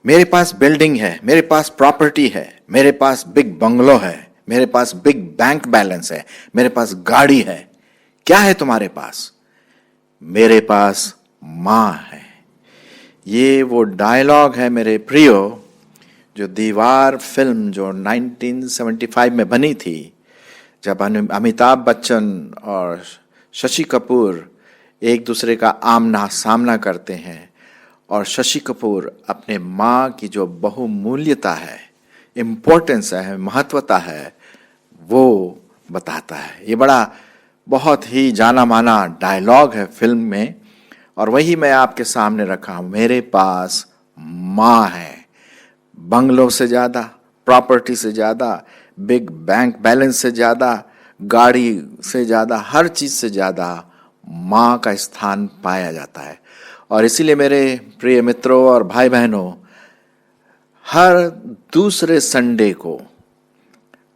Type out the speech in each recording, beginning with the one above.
मेरे पास बिल्डिंग है, मेरे पास प्रॉपर्टी है, मेरे पास बिग बंगलो है, मेरे पास बिग बैंक बैलेंस है, मेरे पास गाड़ी है। क्या है तुम्हारे पास? मेरे पास मां है। ये वो डायलॉग है मेरे प्रियो, जो दीवार फिल्म जो 1975 में बनी थी, जब अमिताभ बच्चन और शशि कपूर एक दूसरे का आमना सामना करते हैं और शशि कपूर अपने माँ की जो बहुमूल्यता है, इम्पोर्टेंस है, महत्वता है, वो बताता है। ये बड़ा बहुत ही जाना माना डायलॉग है फिल्म में, और वही मैं आपके सामने रखा हूँ। मेरे पास माँ है। बंगलों से ज़्यादा, प्रॉपर्टी से ज़्यादा, बिग बैंक बैलेंस से ज़्यादा, गाड़ी से ज़्यादा, हर चीज़ से ज़्यादा माँ का स्थान पाया जाता है। और इसीलिए मेरे प्रिय मित्रों और भाई बहनों, हर दूसरे संडे को,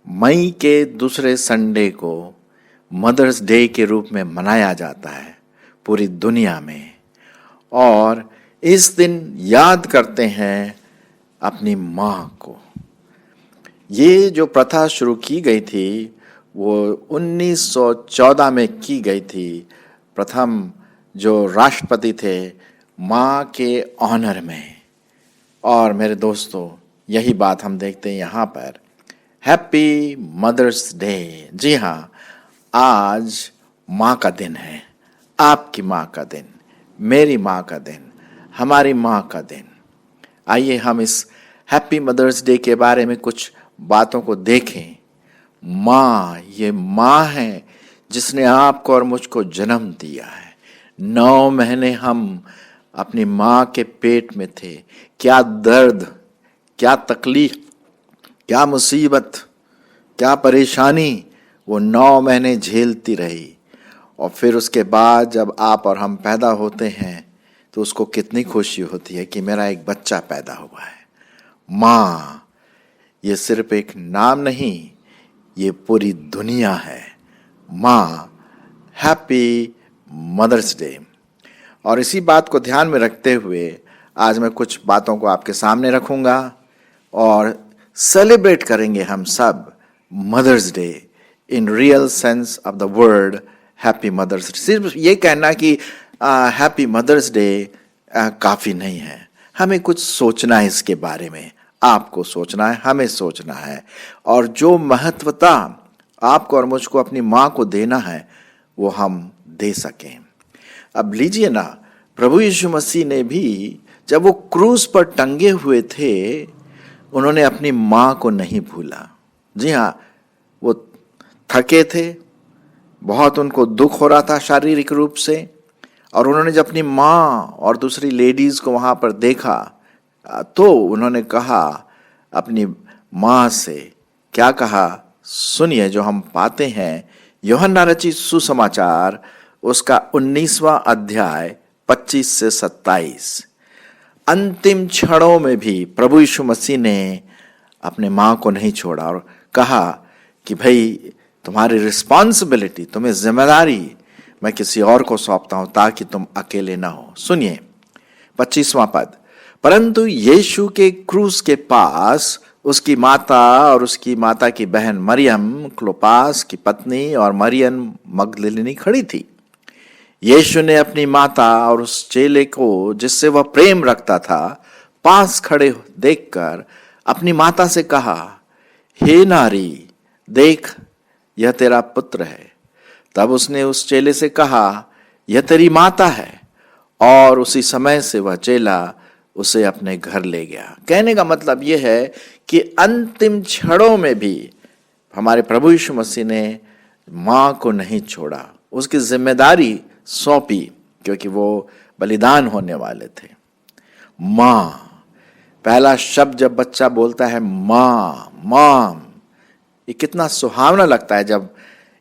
मई के दूसरे संडे को मदर्स डे के रूप में मनाया जाता है पूरी दुनिया में। और इस दिन याद करते हैं अपनी माँ को। ये जो प्रथा शुरू की गई थी वो 1914 में की गई थी। प्रथम जो राष्ट्रपति थे माँ के ऑनर में। और मेरे दोस्तों, यही बात हम देखते हैं यहाँ पर। Happy mother's day. जी हाँ, आज माँ का दिन है। आपकी माँ का दिन, मेरी माँ का दिन, हमारी माँ का दिन। आइए हम इस हैप्पी मदर्स डे के बारे में कुछ बातों को देखें। माँ, ये माँ है जिसने आपको और मुझको जन्म दिया है। 9 महीने हम अपनी माँ के पेट में थे। क्या दर्द, क्या तकलीफ, क्या मुसीबत, क्या परेशानी वो 9 महीने झेलती रही। और फिर उसके बाद जब आप और हम पैदा होते हैं तो उसको कितनी खुशी होती है कि मेरा एक बच्चा पैदा हुआ है। माँ, ये सिर्फ एक नाम नहीं, ये पूरी दुनिया है। माँ, हैप्पी मदर्स डे। और इसी बात को ध्यान में रखते हुए आज मैं कुछ बातों को आपके सामने रखूंगा और सेलिब्रेट करेंगे हम सब mother's day in real sense of the word, happy mother's day. सिर्फ ये कहना कि हैप्पी मदर्स डे काफ़ी नहीं है। हमें कुछ सोचना है इसके बारे में। आपको सोचना है, हमें सोचना है, और जो महत्वता आपको और मुझको अपनी माँ को देना है वो हम दे सकें। अब लीजिए ना, प्रभु यीशु मसीह ने भी जब वो क्रूस पर टंगे हुए थे, उन्होंने अपनी माँ को नहीं भूला। जी हाँ, वो थके थे, बहुत उनको दुख हो रहा था शारीरिक रूप से, और उन्होंने जब अपनी माँ और दूसरी लेडीज को वहाँ पर देखा तो उन्होंने कहा अपनी माँ से, क्या कहा सुनिए, जो हम पाते हैं यूहन्ना रचित सुसमाचार उसका 19वां अध्याय 25 से 27। अंतिम क्षणों में भी प्रभु यीशु मसीह ने अपने माँ को नहीं छोड़ा और कहा कि भाई तुम्हारी रिस्पॉन्सिबिलिटी, तुम्हें जिम्मेदारी मैं किसी और को सौंपता हूं ताकि तुम अकेले ना हो। सुनिए 25वां पद। परंतु यीशु के क्रूस के पास उसकी माता और उसकी माता की बहन मरियम, क्लोपास की पत्नी, और मरियम मगदलिनी खड़ी थी। यीशु ने अपनी माता और उस चेले को जिससे वह प्रेम रखता था पास खड़े देखकर अपनी माता से कहा, हे नारी, देख यह तेरा पुत्र है। तब उसने उस चेले से कहा, यह तेरी माता है। और उसी समय से वह चेला उसे अपने घर ले गया। कहने का मतलब यह है कि अंतिम क्षणों में भी हमारे प्रभु यीशु मसीह ने माँ को नहीं छोड़ा, उसकी जिम्मेदारी सौंपी, क्योंकि वो बलिदान होने वाले थे। माँ, पहला शब्द जब बच्चा बोलता है माँ, मॉम, ये कितना सुहावना लगता है जब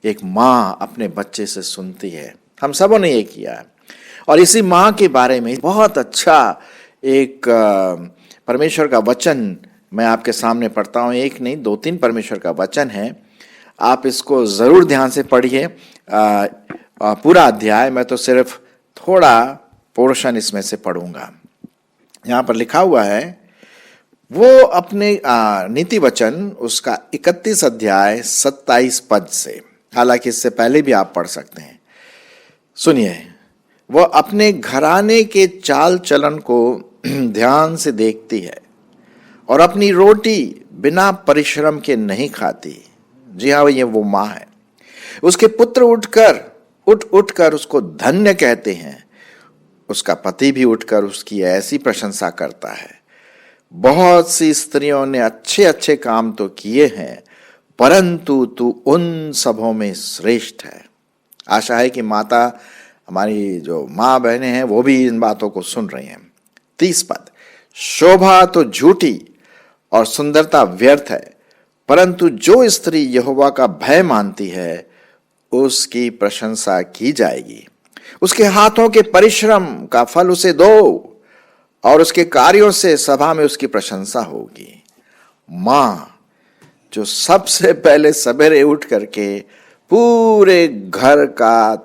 एक माँ अपने बच्चे से सुनती है। हम सबों ने ये किया है। और इसी माँ के बारे में बहुत अच्छा एक परमेश्वर का वचन मैं आपके सामने पढ़ता हूँ। एक नहीं, 2-3 परमेश्वर का वचन है। आप इसको जरूर ध्यान से पढ़िए। पूरा अध्याय, मैं तो सिर्फ थोड़ा पोर्शन इसमें से पढ़ूंगा। यहां पर लिखा हुआ है, वो अपने नीति वचन उसका 31 अध्याय 27 पद से, हालांकि इससे पहले भी आप पढ़ सकते हैं। सुनिए, वह अपने घराने के चाल चलन को ध्यान से देखती है और अपनी रोटी बिना परिश्रम के नहीं खाती। जी हाँ, ये वो माँ है। उसके पुत्र उठ उठकर उसको धन्य कहते हैं। उसका पति भी उठकर उसकी ऐसी प्रशंसा करता है। बहुत सी स्त्रियों ने अच्छे अच्छे काम तो किए हैं, परंतु तू उन सबों में श्रेष्ठ है। आशा है कि माता, हमारी जो माँ बहनें हैं, वो भी इन बातों को सुन रही हैं। 30 पद, शोभा तो झूठी और सुंदरता व्यर्थ है, परंतु जो स्त्री यहोवा का भय मानती है उसकी प्रशंसा की जाएगी। उसके हाथों के परिश्रम का फल उसे दो और उसके कार्यों से सभा में उसकी प्रशंसा होगी। मां जो सबसे पहले सवेरे उठ करके पूरे घर का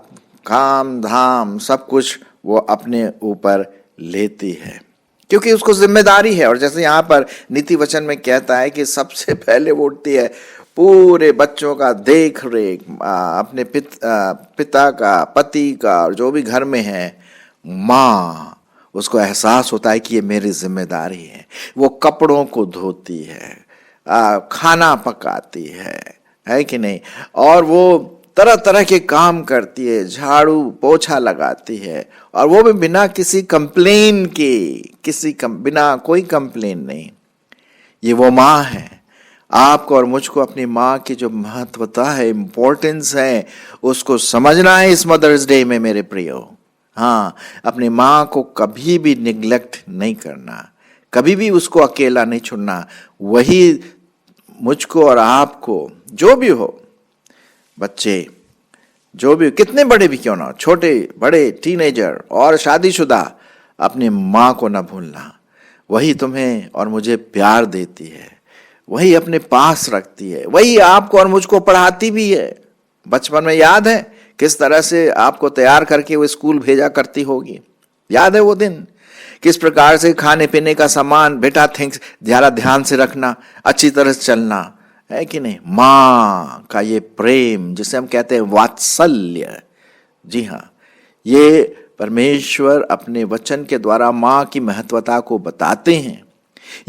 काम धाम सब कुछ वो अपने ऊपर लेती है, क्योंकि उसको जिम्मेदारी है। और जैसे यहाँ पर नीति वचन में कहता है कि सबसे पहले वो उठती है पूरे बच्चों का देख रेख, अपने पिता का, पति का, और जो भी घर में है, माँ उसको एहसास होता है कि ये मेरी जिम्मेदारी है। वो कपड़ों को धोती है, खाना पकाती है कि नहीं, और वो तरह तरह के काम करती है, झाड़ू पोछा लगाती है, और वो भी बिना किसी कंप्लेन के, बिना कोई कंप्लेन नहीं। ये वो माँ है। आपको और मुझको अपनी माँ की जो महत्वता है, इम्पोर्टेंस है, उसको समझना है इस मदर्स डे में मेरे प्रियो। हाँ, अपनी माँ को कभी भी निग्लेक्ट नहीं करना, कभी भी उसको अकेला नहीं छोड़ना। वही मुझको और आपको, जो भी हो, बच्चे जो भी, कितने बड़े भी क्यों ना हो, छोटे बड़े, टीनेजर और शादीशुदा, अपनी माँ को ना भूलना। वही तुम्हें और मुझे प्यार देती है, वही अपने पास रखती है, वही आपको और मुझको पढ़ाती भी है। बचपन में याद है किस तरह से आपको तैयार करके वो स्कूल भेजा करती होगी? याद है वो दिन? किस प्रकार से खाने पीने का सामान, बेटा थिंग्स ज़्यादा ध्यान से रखना, अच्छी तरह से चलना, है कि नहीं? माँ का ये प्रेम जिसे हम कहते हैं वात्सल्य, जी हाँ, ये परमेश्वर अपने वचन के द्वारा माँ की महत्वता को बताते हैं।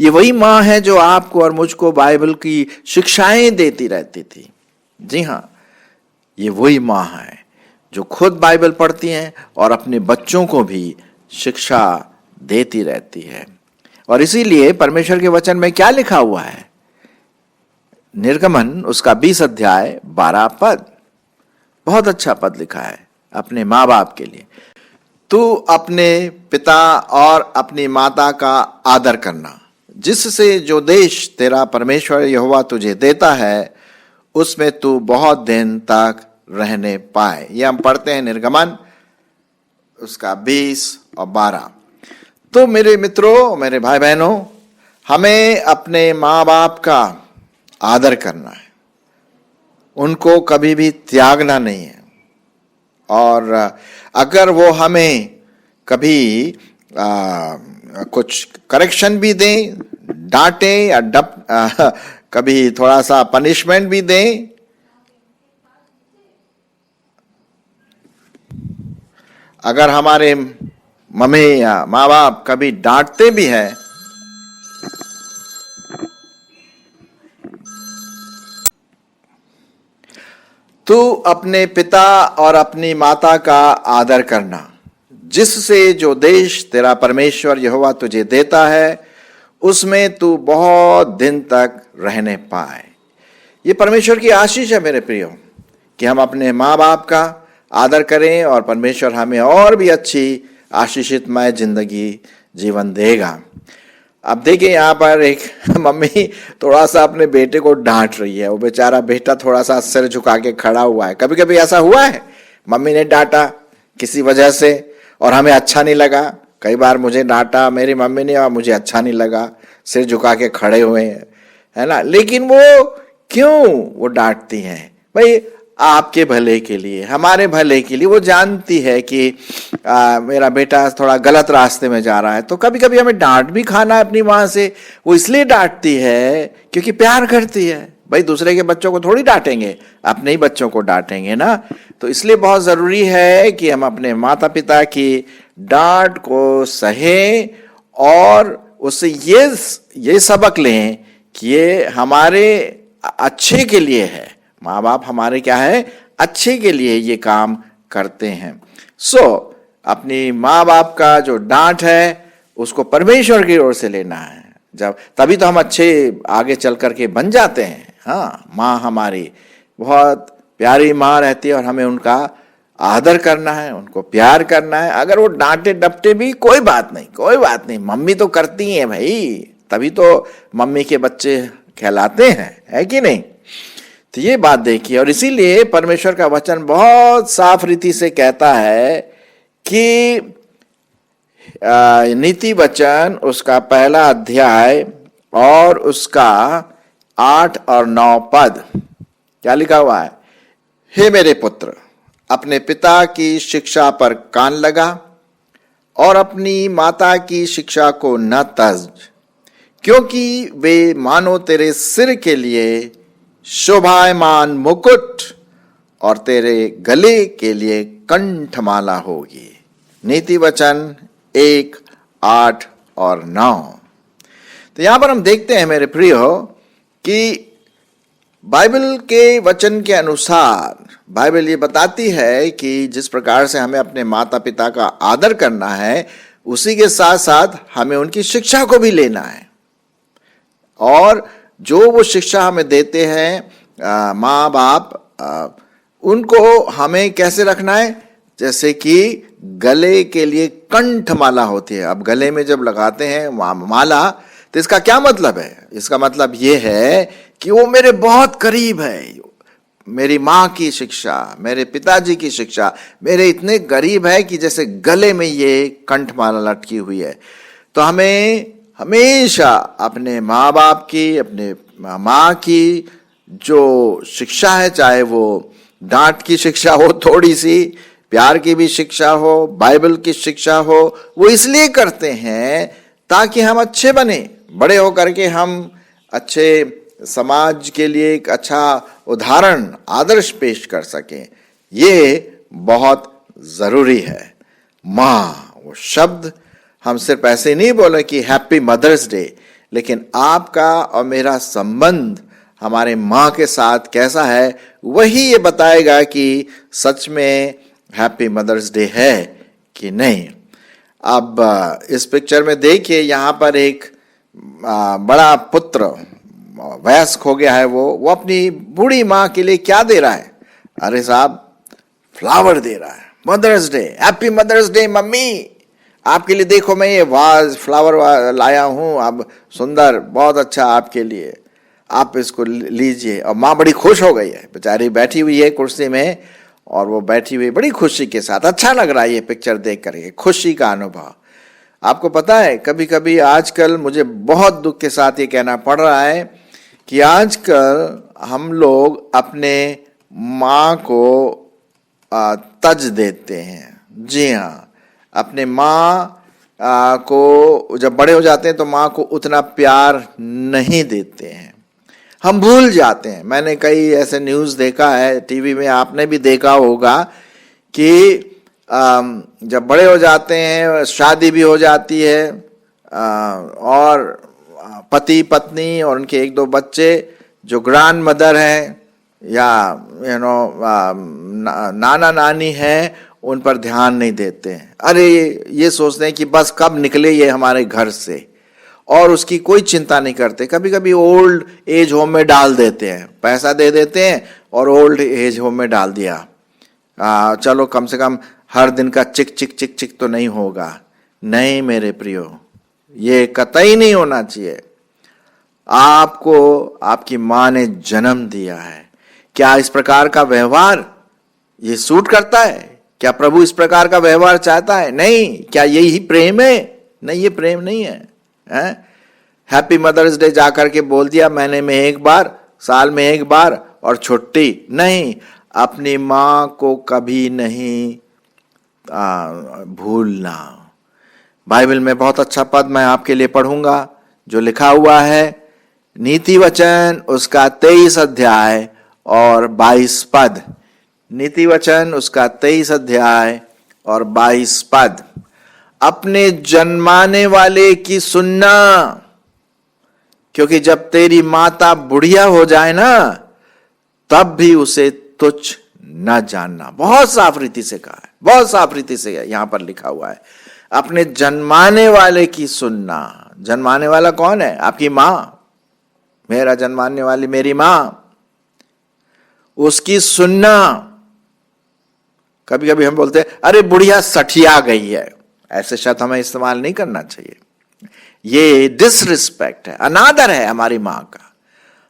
ये वही माँ है जो आपको और मुझको बाइबल की शिक्षाएं देती रहती थी। जी हाँ, ये वही माँ है जो खुद बाइबल पढ़ती हैं और अपने बच्चों को भी शिक्षा देती रहती है। और इसीलिए परमेश्वर के वचन में क्या लिखा हुआ है? निर्गमन उसका 20 अध्याय 12 पद, बहुत अच्छा पद लिखा है अपने माँ बाप के लिए। तू अपने पिता और अपनी माता का आदर करना, जिससे जो देश तेरा परमेश्वर यहोवा तुझे देता है उसमें तू बहुत दिन तक रहने पाए। ये हम पढ़ते हैं निर्गमन उसका 20 और 12। तो मेरे मित्रों, मेरे भाई बहनों, हमें अपने माँ बाप का आदर करना है, उनको कभी भी त्यागना नहीं है। और अगर वो हमें कभी कुछ करेक्शन भी दें, डांटे या कभी थोड़ा सा पनिशमेंट भी दें, अगर हमारे मम्मी या माँ बाप कभी डांटते भी हैं, तू अपने पिता और अपनी माता का आदर करना, जिससे जो देश तेरा परमेश्वर यहोवा तुझे देता है उसमें तू बहुत दिन तक रहने पाए। ये परमेश्वर की आशीष है मेरे प्रियो, कि हम अपने माँ बाप का आदर करें और परमेश्वर हमें और भी अच्छी आशीषितमय जिंदगी जीवन देगा। अब देखिए, यहाँ पर एक मम्मी थोड़ा सा अपने बेटे को डांट रही है। वो बेचारा बेटा थोड़ा सा सिर झुका के खड़ा हुआ है। कभी कभी ऐसा हुआ है, मम्मी ने डांटा किसी वजह से और हमें अच्छा नहीं लगा। कई बार मुझे डांटा मेरी मम्मी ने और मुझे अच्छा नहीं लगा, सिर झुका के खड़े हुए हैं, है ना। लेकिन वो क्यों वो डांटती हैं? भाई आपके भले के लिए, हमारे भले के लिए। वो जानती है कि मेरा बेटा थोड़ा गलत रास्ते में जा रहा है, तो कभी कभी हमें डांट भी खाना है अपनी माँ से। वो इसलिए डांटती है क्योंकि प्यार करती है। भाई दूसरे के बच्चों को थोड़ी डांटेंगे, अपने ही बच्चों को डांटेंगे ना। तो इसलिए बहुत जरूरी है कि हम अपने माता पिता की डांट को सहें और उससे ये सबक लें कि ये हमारे अच्छे के लिए है। माँ बाप हमारे क्या है, अच्छे के लिए ये काम करते हैं। अपनी माँ बाप का जो डांट है उसको परमेश्वर की ओर से लेना है, जब तभी तो हम अच्छे आगे चल करके बन जाते हैं। हाँ, माँ हमारी बहुत प्यारी माँ रहती है और हमें उनका आदर करना है, उनको प्यार करना है। अगर वो डांटे डपटे भी कोई बात नहीं, कोई बात नहीं, मम्मी तो करती हैं भाई, तभी तो मम्मी के बच्चे कहलाते हैं, है कि नहीं। तो ये बात देखिए, और इसीलिए परमेश्वर का वचन बहुत साफ रीति से कहता है कि नीति वचन उसका पहला अध्याय और उसका 8 और 9 पद क्या लिखा हुआ है। हे मेरे पुत्र, अपने पिता की शिक्षा पर कान लगा और अपनी माता की शिक्षा को न तज, क्योंकि वे मानो तेरे सिर के लिए शोभायमान मुकुट और तेरे गले के लिए कंठमाला होगी। नीति वचन 1, 8 और 9। तो यहां पर हम देखते हैं मेरे प्रियो कि बाइबल के वचन के अनुसार बाइबल ये बताती है कि जिस प्रकार से हमें अपने माता पिता का आदर करना है, उसी के साथ साथ हमें उनकी शिक्षा को भी लेना है। और जो वो शिक्षा हमें देते हैं माँ बाप, उनको हमें कैसे रखना है, जैसे कि गले के लिए कंठमाला होती है। अब गले में जब लगाते हैं माला, तो इसका क्या मतलब है। इसका मतलब ये है कि वो मेरे बहुत करीब है। मेरी माँ की शिक्षा, मेरे पिताजी की शिक्षा मेरे इतने करीब है कि जैसे गले में ये कंठमाला लटकी हुई है। तो हमें हमेशा अपने माँ बाप की, अपने माँ की जो शिक्षा है, चाहे वो डांट की शिक्षा हो, थोड़ी सी प्यार की भी शिक्षा हो, बाइबल की शिक्षा हो, वो इसलिए करते हैं ताकि हम अच्छे बने, बड़े होकर के हम अच्छे समाज के लिए एक अच्छा उदाहरण, आदर्श पेश कर सकें। ये बहुत जरूरी है। माँ, वो शब्द हम सिर्फ ऐसे नहीं बोले कि हैप्पी मदर्स डे, लेकिन आपका और मेरा संबंध हमारे माँ के साथ कैसा है, वही ये बताएगा कि सच में हैप्पी मदर्स डे है कि नहीं। अब इस पिक्चर में देखिए, यहाँ पर एक बड़ा पुत्र वयस्क हो गया है। वो अपनी बूढ़ी माँ के लिए क्या दे रहा है। अरे साहब, फ्लावर दे रहा है। Mother's day, happy mother's day mummy, आपके लिए देखो मैं ये वाज फ्लावर लाया हूँ, अब सुंदर, बहुत अच्छा आपके लिए, आप इसको लीजिए। और माँ बड़ी खुश हो गई है, बेचारी बैठी हुई है कुर्सी में, और वो बैठी हुई बड़ी खुशी के साथ। अच्छा लग रहा है ये पिक्चर देख करके, खुशी का अनुभव। आपको पता है, कभी कभी आजकल मुझे बहुत दुख के साथ ये कहना पड़ रहा है कि आजकल हम लोग अपने माँ को तज देते हैं। जी हाँ, अपने माँ को जब बड़े हो जाते हैं तो माँ को उतना प्यार नहीं देते हैं, हम भूल जाते हैं। मैंने कई ऐसे न्यूज़ देखा है, टीवी में आपने भी देखा होगा कि जब बड़े हो जाते हैं, शादी भी हो जाती है, और पति पत्नी और उनके 1-2 बच्चे जो ग्रैंड मदर हैं या नाना नानी हैं, उन पर ध्यान नहीं देते हैं। अरे ये सोचते हैं कि बस कब निकले ये हमारे घर से, और उसकी कोई चिंता नहीं करते। कभी कभी ओल्ड एज होम में डाल देते हैं, पैसा दे देते हैं और ओल्ड एज होम में डाल दिया। चलो कम से कम हर दिन का चिक चिक चिक चिक तो नहीं होगा। नहीं मेरे प्रियो, ये कतई नहीं होना चाहिए। आपको आपकी माँ ने जन्म दिया है, क्या इस प्रकार का व्यवहार ये सूट करता है? क्या प्रभु इस प्रकार का व्यवहार चाहता है? नहीं। क्या यही प्रेम है? नहीं, ये प्रेम नहीं है। हैप्पी मदर्स डे जाकर के बोल दिया महीने में एक बार, साल में एक बार और छुट्टी नहीं, अपनी माँ को कभी नहीं भूलना। बाइबल में बहुत अच्छा पद मैं आपके लिए पढ़ूंगा जो लिखा हुआ है, नीति वचन उसका 23 अध्याय और 22 पद। नीति वचन उसका 23 अध्याय और 22 पद। अपने जन्माने वाले की सुनना, क्योंकि जब तेरी माता बुढ़िया हो जाए ना, तब भी उसे तुच्छ न जानना। बहुत साफ रीति से कहा है, बहुत साफ रीति से यहां पर लिखा हुआ है, अपने जन्माने वाले की सुनना। जन्माने वाला कौन है? आपकी मां। मेरा जन्माने वाली मेरी मां, उसकी सुनना। कभी कभी हम बोलते हैं अरे बुढ़िया सठिया गई है, ऐसे शब्द हमें इस्तेमाल नहीं करना चाहिए। ये डिसरिस्पेक्ट है, अनादर है हमारी मां का।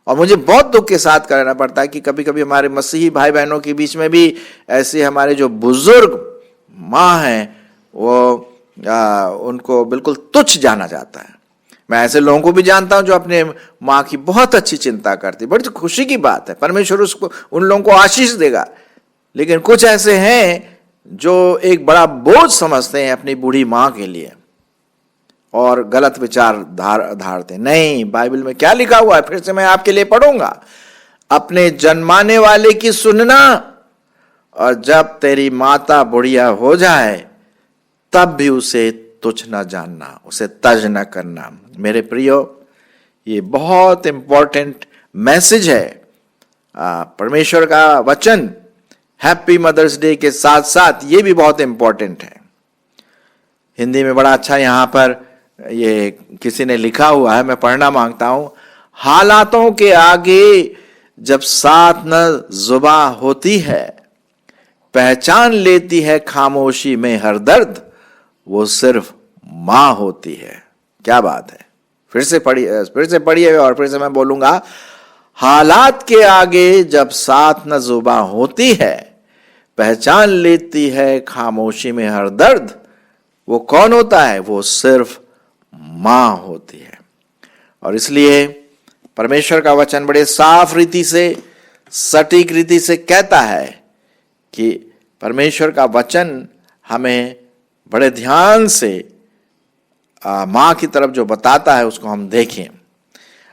और मुझे बहुत दुख के साथ कहना पड़ता है कि कभी कभी हमारे मसीही भाई बहनों के बीच में भी ऐसे हमारे जो बुजुर्ग मां हैं वो उनको बिल्कुल तुच्छ जाना जाता है। मैं ऐसे लोगों को भी जानता हूं जो अपने मां की बहुत अच्छी चिंता करती, बड़ी खुशी की बात है, परमेश्वर उसको उन लोगों को आशीष देगा। लेकिन कुछ ऐसे हैं जो एक बड़ा बोझ समझते हैं अपनी बूढ़ी मां के लिए और गलत विचार धारते। नहीं, बाइबल में क्या लिखा हुआ है फिर से मैं आपके लिए पढ़ूंगा, अपने जन्माने वाले की सुनना, और जब तेरी माता बुढ़िया हो जाए तब भी उसे तुच्छ न जानना, उसे तज न करना। मेरे प्रियो, ये बहुत इंपॉर्टेंट मैसेज है परमेश्वर का वचन। हैप्पी मदर्स डे के साथ साथ ये भी बहुत इंपॉर्टेंट है। हिंदी में बड़ा अच्छा यहां पर ये किसी ने लिखा हुआ है, मैं पढ़ना मांगता हूं। हालातों के आगे जब साथ न जुबा होती है, पहचान लेती है खामोशी में हर दर्द, वो सिर्फ मां होती है। क्या बात है, फिर से पढ़िए और फिर से मैं बोलूंगा। हालात के आगे जब साथ न जुबा होती है, पहचान लेती है खामोशी में हर दर्द, वो कौन होता है? वो सिर्फ मां होती है। और इसलिए परमेश्वर का वचन बड़े साफ रीति से, सटीक रीति से कहता है कि परमेश्वर का वचन हमें बड़े ध्यान से मां की तरफ जो बताता है उसको हम देखें।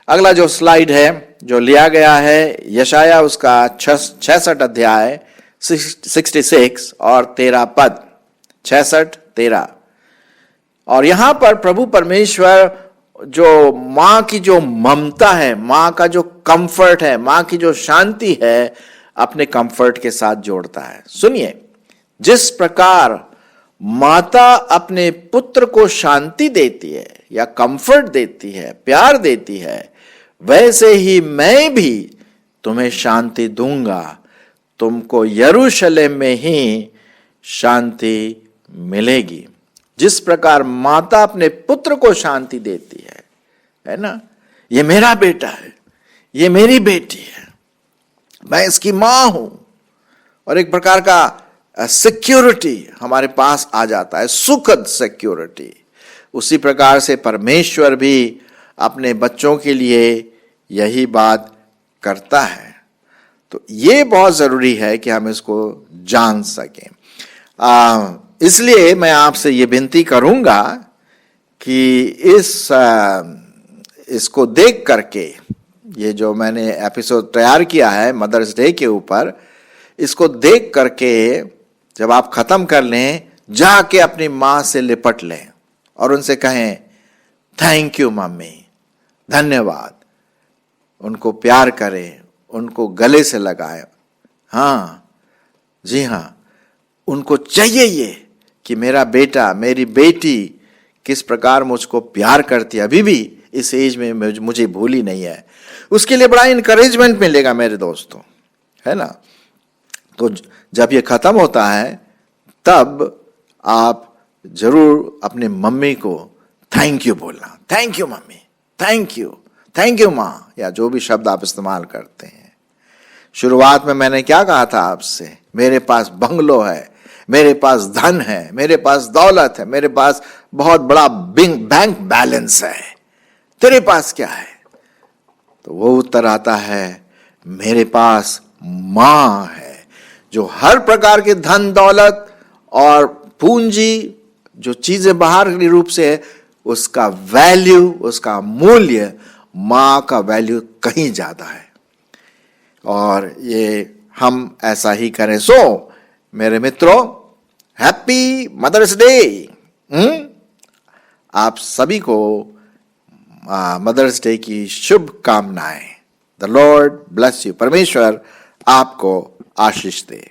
अगला जो स्लाइड है जो लिया गया है, यशाया उसका 66 अध्याय 66 और 13 पद, 66-13। और यहां पर प्रभु परमेश्वर जो मां की जो ममता है, मां का जो कंफर्ट है, मां की जो शांति है, अपने कंफर्ट के साथ जोड़ता है। सुनिए, जिस प्रकार माता अपने पुत्र को शांति देती है या कंफर्ट देती है, प्यार देती है, वैसे ही मैं भी तुम्हें शांति दूंगा, तुमको यरूशलेम में ही शांति मिलेगी। जिस प्रकार माता अपने पुत्र को शांति देती है ना, ये मेरा बेटा है, ये मेरी बेटी है, मैं इसकी मां हूं, और एक प्रकार का सिक्योरिटी हमारे पास आ जाता है, सुखद सिक्योरिटी। उसी प्रकार से परमेश्वर भी अपने बच्चों के लिए यही बात करता है। तो ये बहुत जरूरी है कि हम इसको जान सकें। इसलिए मैं आपसे ये विनती करूंगा कि इसको देख करके, ये जो मैंने एपिसोड तैयार किया है मदर्स डे के ऊपर, इसको देख करके जब आप खत्म कर लें, जाके अपनी मां से लिपट लें और उनसे कहें थैंक यू मम्मी, धन्यवाद। उनको प्यार करें, उनको गले से लगाएं। हाँ जी हाँ, उनको चाहिए ये कि मेरा बेटा, मेरी बेटी किस प्रकार मुझको प्यार करती है, अभी भी इस एज में मुझे भूली नहीं है। उसके लिए बड़ा इनकरेजमेंट मिलेगा मेरे दोस्तों, है ना। तो जब ये खत्म होता है तब आप जरूर अपने मम्मी को थैंक यू बोलना, thank you mummy, thank you मां, या जो भी शब्द आप इस्तेमाल करते हैं। शुरुआत में मैंने क्या कहा था आपसे? मेरे पास बंगलो है, मेरे पास धन है, मेरे पास दौलत है, मेरे पास बहुत बड़ा बैंक बैलेंस है, तेरे पास क्या है? तो वो उत्तर आता है, मेरे पास मां है जो हर प्रकार के धन दौलत और पूंजी, जो चीजें बाहरी रूप से है, उसका वैल्यू, उसका मूल्य, मां का वैल्यू कहीं ज्यादा है। और ये हम ऐसा ही करें। सो मेरे मित्रों, हैप्पी मदर्स डे। आप सभी को मदर्स डे की शुभकामनाएं। The Lord bless you. परमेश्वर आपको आशीष दे।